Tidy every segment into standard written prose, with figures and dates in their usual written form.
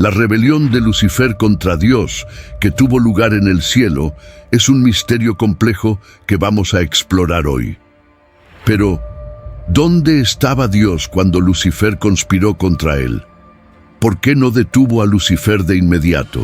La rebelión de Lucifer contra Dios, que tuvo lugar en el cielo, es un misterio complejo que vamos a explorar hoy. Pero, ¿dónde estaba Dios cuando Lucifer conspiró contra él? ¿Por qué no detuvo a Lucifer de inmediato?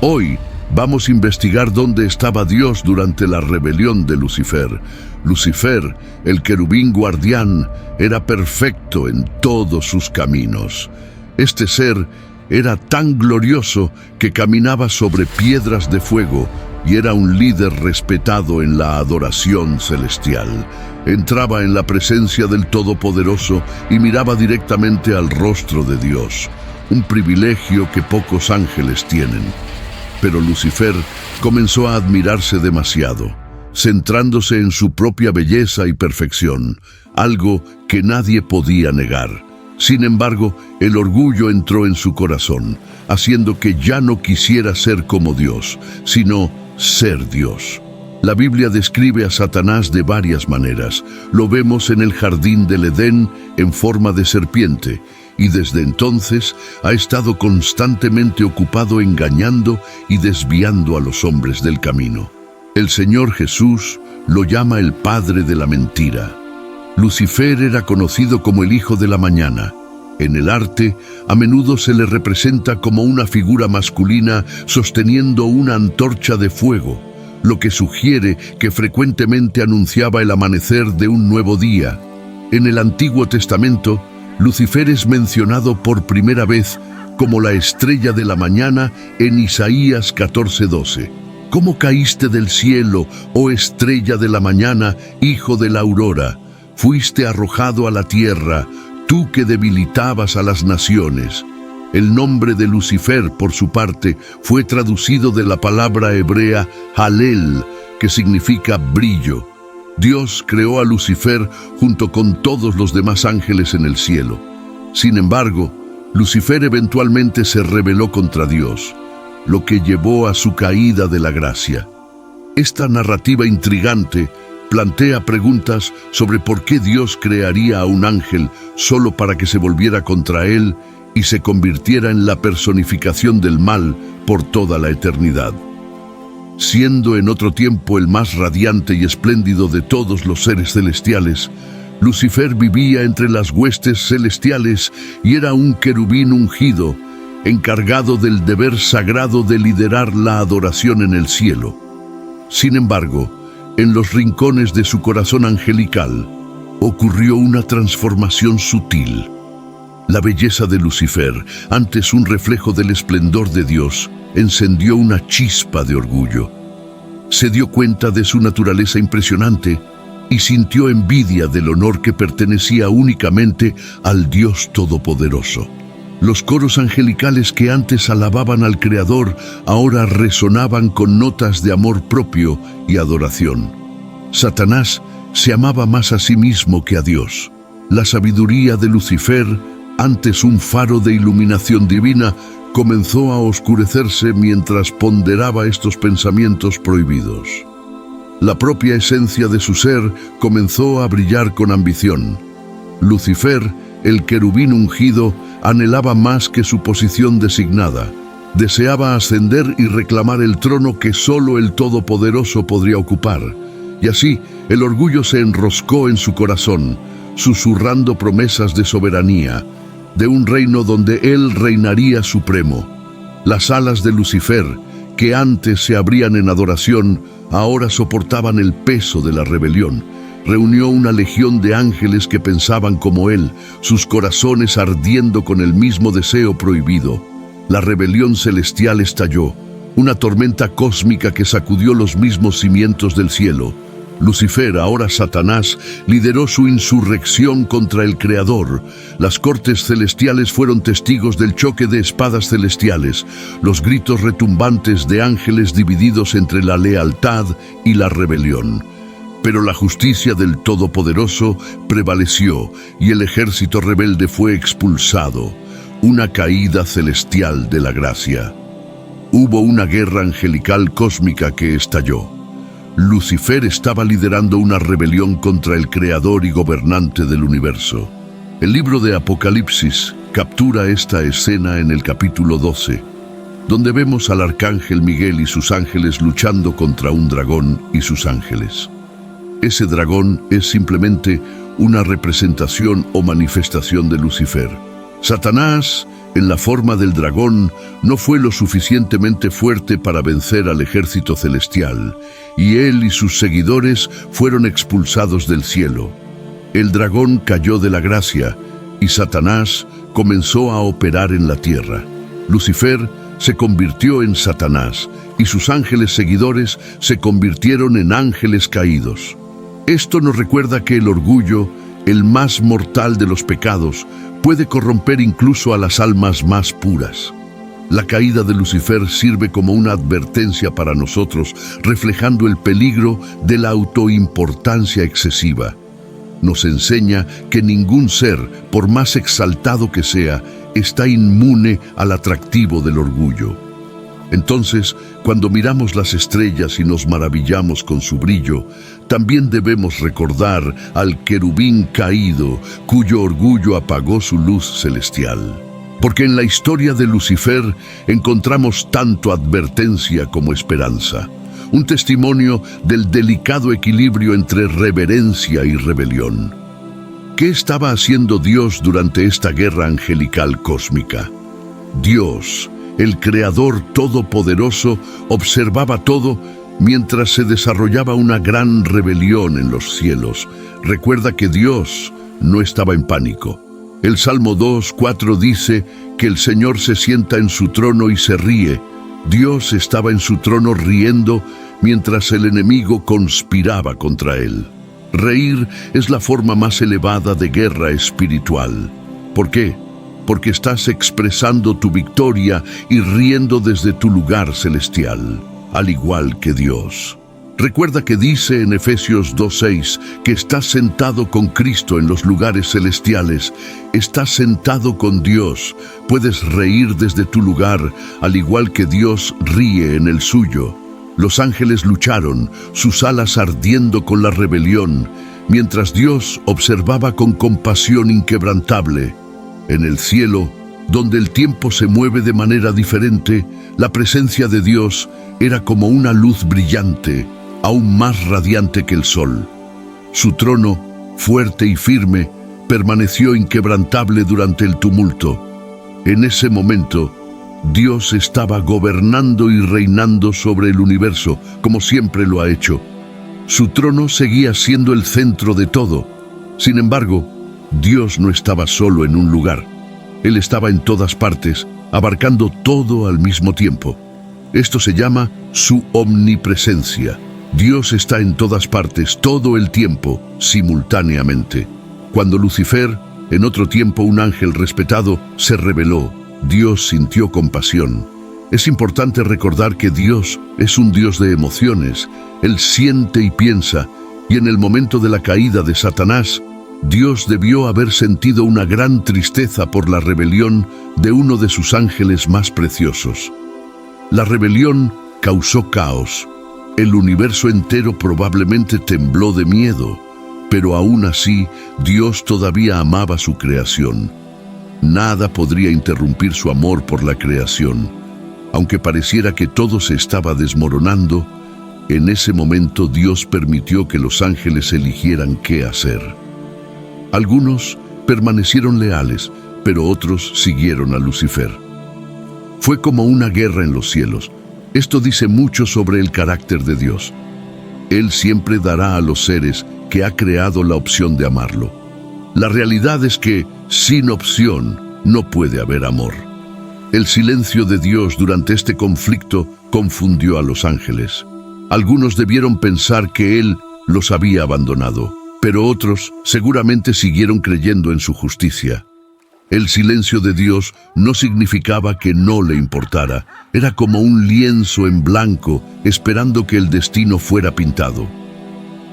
Hoy vamos a investigar dónde estaba Dios durante la rebelión de Lucifer. Lucifer, el querubín guardián, era perfecto en todos sus caminos. Este ser era tan glorioso que caminaba sobre piedras de fuego y era un líder respetado en la adoración celestial. Entraba en la presencia del Todopoderoso y miraba directamente al rostro de Dios, un privilegio que pocos ángeles tienen. Pero Lucifer comenzó a admirarse demasiado, centrándose en su propia belleza y perfección, algo que nadie podía negar. Sin embargo, el orgullo entró en su corazón, haciendo que ya no quisiera ser como Dios, sino ser Dios. La Biblia describe a Satanás de varias maneras. Lo vemos en el jardín del Edén en forma de serpiente, y desde entonces ha estado constantemente ocupado engañando y desviando a los hombres del camino. El Señor Jesús lo llama el padre de la mentira. Lucifer era conocido como el hijo de la mañana. En el arte, a menudo se le representa como una figura masculina sosteniendo una antorcha de fuego, lo que sugiere que frecuentemente anunciaba el amanecer de un nuevo día. En el Antiguo Testamento, Lucifer es mencionado por primera vez como la estrella de la mañana en Isaías 14:12. ¿Cómo caíste del cielo, oh estrella de la mañana, hijo de la aurora? Fuiste arrojado a la tierra, tú que debilitabas a las naciones. El nombre de Lucifer, por su parte, fue traducido de la palabra hebrea Halel, que significa brillo. Dios creó a Lucifer junto con todos los demás ángeles en el cielo. Sin embargo, Lucifer eventualmente se rebeló contra Dios, lo que llevó a su caída de la gracia. Esta narrativa intrigante plantea preguntas sobre por qué Dios crearía a un ángel solo para que se volviera contra él y se convirtiera en la personificación del mal por toda la eternidad. Siendo en otro tiempo el más radiante y espléndido de todos los seres celestiales, Lucifer vivía entre las huestes celestiales y era un querubín ungido, encargado del deber sagrado de liderar la adoración en el cielo. Sin embargo, en los rincones de su corazón angelical, ocurrió una transformación sutil. La belleza de Lucifer, antes un reflejo del esplendor de Dios, encendió una chispa de orgullo. Se dio cuenta de su naturaleza impresionante y sintió envidia del honor que pertenecía únicamente al Dios Todopoderoso. Los coros angelicales que antes alababan al Creador ahora resonaban con notas de amor propio y adoración. Satanás se amaba más a sí mismo que a Dios. La sabiduría de Lucifer, antes un faro de iluminación divina, comenzó a oscurecerse mientras ponderaba estos pensamientos prohibidos. La propia esencia de su ser comenzó a brillar con ambición. Lucifer, el querubín ungido, anhelaba más que su posición designada. Deseaba ascender y reclamar el trono que solo el Todopoderoso podría ocupar. Y así, el orgullo se enroscó en su corazón, susurrando promesas de soberanía, de un reino donde él reinaría supremo. Las alas de Lucifer, que antes se abrían en adoración, ahora soportaban el peso de la rebelión. Reunió una legión de ángeles que pensaban como él, sus corazones ardiendo con el mismo deseo prohibido. La rebelión celestial estalló, una tormenta cósmica que sacudió los mismos cimientos del cielo. Lucifer, ahora Satanás, lideró su insurrección contra el Creador. Las cortes celestiales fueron testigos del choque de espadas celestiales, los gritos retumbantes de ángeles divididos entre la lealtad y la rebelión. Pero la justicia del Todopoderoso prevaleció y el ejército rebelde fue expulsado, una caída celestial de la gracia. Hubo una guerra angelical cósmica que estalló. Lucifer estaba liderando una rebelión contra el Creador y gobernante del universo. El libro de Apocalipsis captura esta escena en el capítulo 12, donde vemos al arcángel Miguel y sus ángeles luchando contra un dragón y sus ángeles. Ese dragón es simplemente una representación o manifestación de Lucifer. Satanás, en la forma del dragón, no fue lo suficientemente fuerte para vencer al ejército celestial, y él y sus seguidores fueron expulsados del cielo. El dragón cayó de la gracia, y Satanás comenzó a operar en la tierra. Lucifer se convirtió en Satanás, y sus ángeles seguidores se convirtieron en ángeles caídos. Esto nos recuerda que el orgullo, el más mortal de los pecados, puede corromper incluso a las almas más puras. La caída de Lucifer sirve como una advertencia para nosotros, reflejando el peligro de la autoimportancia excesiva. Nos enseña que ningún ser, por más exaltado que sea, está inmune al atractivo del orgullo. Entonces, cuando miramos las estrellas y nos maravillamos con su brillo, también debemos recordar al querubín caído, cuyo orgullo apagó su luz celestial. Porque en la historia de Lucifer encontramos tanto advertencia como esperanza, un testimonio del delicado equilibrio entre reverencia y rebelión. ¿Qué estaba haciendo Dios durante esta guerra angelical cósmica? Dios, el Creador Todopoderoso, observaba todo mientras se desarrollaba una gran rebelión en los cielos. Recuerda que Dios no estaba en pánico. El Salmo 2:4 dice que el Señor se sienta en su trono y se ríe. Dios estaba en su trono riendo mientras el enemigo conspiraba contra él. Reír es la forma más elevada de guerra espiritual. ¿Por qué? Porque estás expresando tu victoria y riendo desde tu lugar celestial, al igual que Dios. Recuerda que dice en Efesios 2:6 que estás sentado con Cristo en los lugares celestiales. Estás sentado con Dios. Puedes reír desde tu lugar, al igual que Dios ríe en el suyo. Los ángeles lucharon, sus alas ardiendo con la rebelión, mientras Dios observaba con compasión inquebrantable. En el cielo, donde el tiempo se mueve de manera diferente, la presencia de Dios era como una luz brillante, aún más radiante que el sol. Su trono, fuerte y firme, permaneció inquebrantable durante el tumulto. En ese momento, Dios estaba gobernando y reinando sobre el universo, como siempre lo ha hecho. Su trono seguía siendo el centro de todo. Sin embargo, Dios no estaba solo en un lugar. Él estaba en todas partes, abarcando todo al mismo tiempo. Esto se llama su omnipresencia. Dios está en todas partes, todo el tiempo, simultáneamente. Cuando Lucifer, en otro tiempo un ángel respetado, se rebeló, Dios sintió compasión. Es importante recordar que Dios es un Dios de emociones. Él siente y piensa, y en el momento de la caída de Satanás, Dios debió haber sentido una gran tristeza por la rebelión de uno de sus ángeles más preciosos. La rebelión causó caos. El universo entero probablemente tembló de miedo, pero aún así Dios todavía amaba su creación. Nada podría interrumpir su amor por la creación. Aunque pareciera que todo se estaba desmoronando, en ese momento Dios permitió que los ángeles eligieran qué hacer. Algunos permanecieron leales, pero otros siguieron a Lucifer. Fue como una guerra en los cielos. Esto dice mucho sobre el carácter de Dios. Él siempre dará a los seres que ha creado la opción de amarlo. La realidad es que, sin opción, no puede haber amor. El silencio de Dios durante este conflicto confundió a los ángeles. Algunos debieron pensar que Él los había abandonado, pero otros seguramente siguieron creyendo en su justicia. El silencio de Dios no significaba que no le importara. Era como un lienzo en blanco esperando que el destino fuera pintado.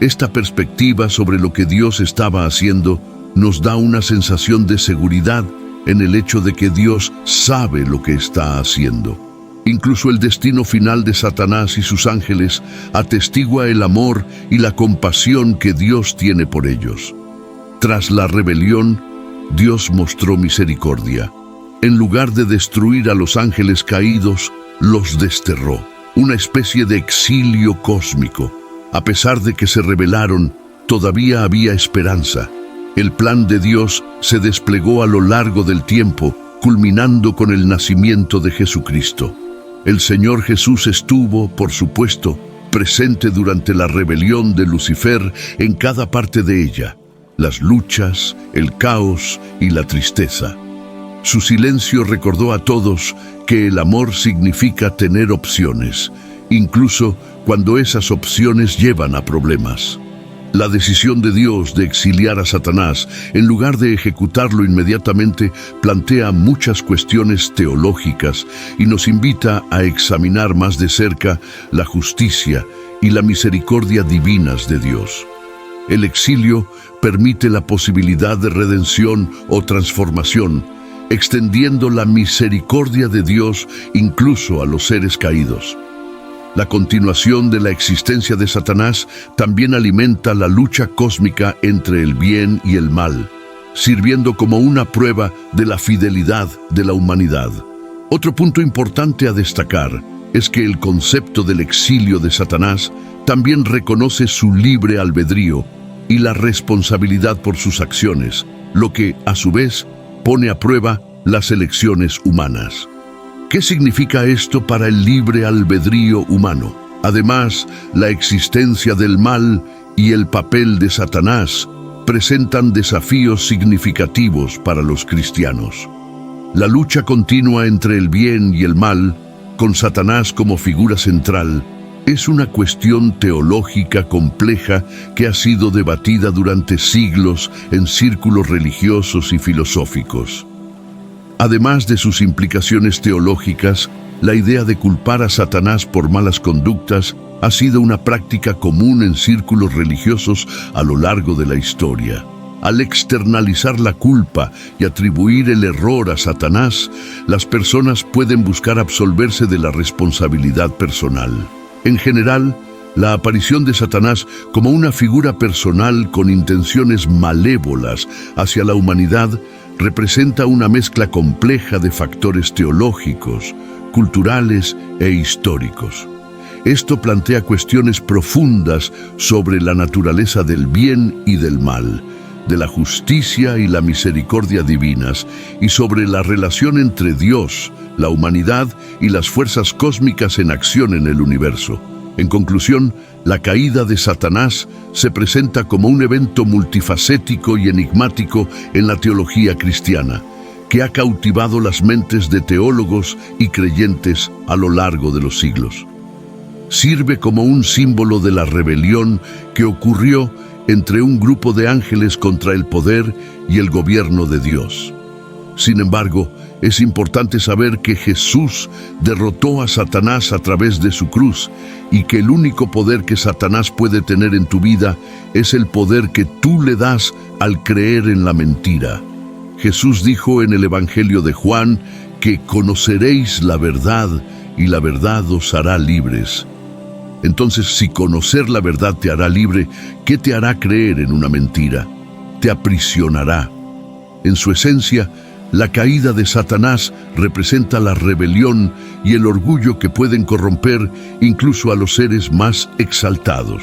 Esta perspectiva sobre lo que Dios estaba haciendo nos da una sensación de seguridad en el hecho de que Dios sabe lo que está haciendo. Incluso el destino final de Satanás y sus ángeles atestigua el amor y la compasión que Dios tiene por ellos. Tras la rebelión, Dios mostró misericordia. En lugar de destruir a los ángeles caídos, los desterró. Una especie de exilio cósmico. A pesar de que se rebelaron, todavía había esperanza. El plan de Dios se desplegó a lo largo del tiempo, culminando con el nacimiento de Jesucristo. El Señor Jesús estuvo, por supuesto, presente durante la rebelión de Lucifer en cada parte de ella, las luchas, el caos y la tristeza. Su silencio recordó a todos que el amor significa tener opciones, incluso cuando esas opciones llevan a problemas. La decisión de Dios de exiliar a Satanás, en lugar de ejecutarlo inmediatamente, plantea muchas cuestiones teológicas y nos invita a examinar más de cerca la justicia y la misericordia divinas de Dios. El exilio permite la posibilidad de redención o transformación, extendiendo la misericordia de Dios incluso a los seres caídos. La continuación de la existencia de Satanás también alimenta la lucha cósmica entre el bien y el mal, sirviendo como una prueba de la fidelidad de la humanidad. Otro punto importante a destacar es que el concepto del exilio de Satanás también reconoce su libre albedrío y la responsabilidad por sus acciones, lo que, a su vez, pone a prueba las elecciones humanas. ¿Qué significa esto para el libre albedrío humano? Además, la existencia del mal y el papel de Satanás presentan desafíos significativos para los cristianos. La lucha continua entre el bien y el mal, con Satanás como figura central, es una cuestión teológica compleja que ha sido debatida durante siglos en círculos religiosos y filosóficos. Además de sus implicaciones teológicas, la idea de culpar a Satanás por malas conductas ha sido una práctica común en círculos religiosos a lo largo de la historia. Al externalizar la culpa y atribuir el error a Satanás, las personas pueden buscar absolverse de la responsabilidad personal. En general, la aparición de Satanás como una figura personal con intenciones malévolas hacia la humanidad representa una mezcla compleja de factores teológicos, culturales e históricos. Esto plantea cuestiones profundas sobre la naturaleza del bien y del mal, de la justicia y la misericordia divinas, y sobre la relación entre Dios, la humanidad y las fuerzas cósmicas en acción en el universo. En conclusión, la caída de Satanás se presenta como un evento multifacético y enigmático en la teología cristiana, que ha cautivado las mentes de teólogos y creyentes a lo largo de los siglos. Sirve como un símbolo de la rebelión que ocurrió entre un grupo de ángeles contra el poder y el gobierno de Dios. Sin embargo, es importante saber que Jesús derrotó a Satanás a través de su cruz y que el único poder que Satanás puede tener en tu vida es el poder que tú le das al creer en la mentira. Jesús dijo en el Evangelio de Juan que conoceréis la verdad y la verdad os hará libres. Entonces, si conocer la verdad te hará libre, ¿qué te hará creer en una mentira? Te aprisionará. En su esencia, la caída de Satanás representa la rebelión y el orgullo que pueden corromper incluso a los seres más exaltados.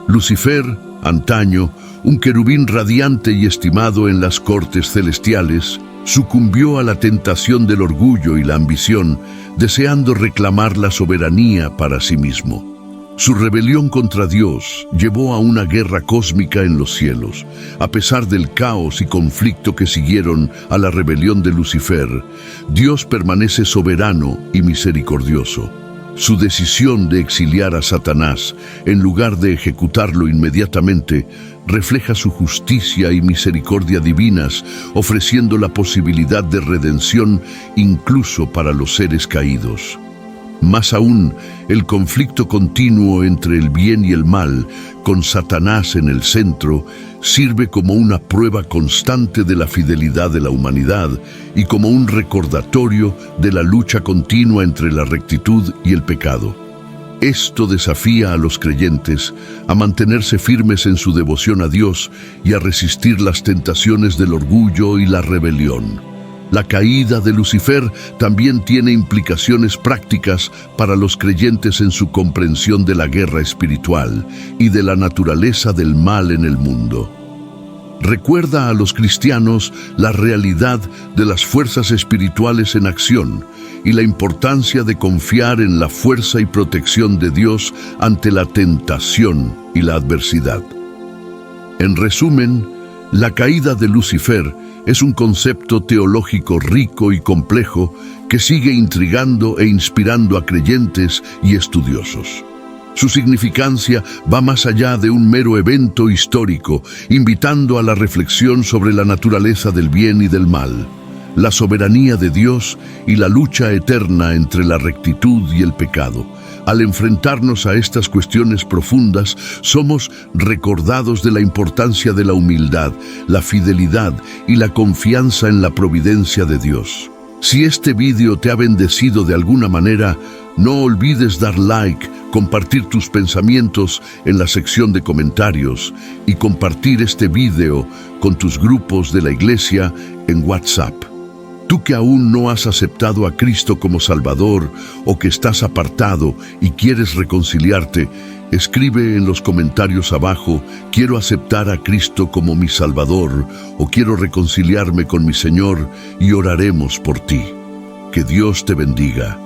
Lucifer, antaño, un querubín radiante y estimado en las cortes celestiales, sucumbió a la tentación del orgullo y la ambición, deseando reclamar la soberanía para sí mismo. Su rebelión contra Dios llevó a una guerra cósmica en los cielos. A pesar del caos y conflicto que siguieron a la rebelión de Lucifer, Dios permanece soberano y misericordioso. Su decisión de exiliar a Satanás, en lugar de ejecutarlo inmediatamente, refleja su justicia y misericordia divinas, ofreciendo la posibilidad de redención incluso para los seres caídos. Más aún, el conflicto continuo entre el bien y el mal, con Satanás en el centro, sirve como una prueba constante de la fidelidad de la humanidad y como un recordatorio de la lucha continua entre la rectitud y el pecado. Esto desafía a los creyentes a mantenerse firmes en su devoción a Dios y a resistir las tentaciones del orgullo y la rebelión. La caída de Lucifer también tiene implicaciones prácticas para los creyentes en su comprensión de la guerra espiritual y de la naturaleza del mal en el mundo. Recuerda a los cristianos la realidad de las fuerzas espirituales en acción y la importancia de confiar en la fuerza y protección de Dios ante la tentación y la adversidad. En resumen, la caída de Lucifer es un concepto teológico rico y complejo que sigue intrigando e inspirando a creyentes y estudiosos. Su significancia va más allá de un mero evento histórico, invitando a la reflexión sobre la naturaleza del bien y del mal, la soberanía de Dios y la lucha eterna entre la rectitud y el pecado. Al enfrentarnos a estas cuestiones profundas, somos recordados de la importancia de la humildad, la fidelidad y la confianza en la providencia de Dios. Si este vídeo te ha bendecido de alguna manera, no olvides dar like, compartir tus pensamientos en la sección de comentarios y compartir este vídeo con tus grupos de la iglesia en WhatsApp. Tú que aún no has aceptado a Cristo como Salvador o que estás apartado y quieres reconciliarte, escribe en los comentarios abajo: quiero aceptar a Cristo como mi Salvador o quiero reconciliarme con mi Señor, y oraremos por ti. Que Dios te bendiga.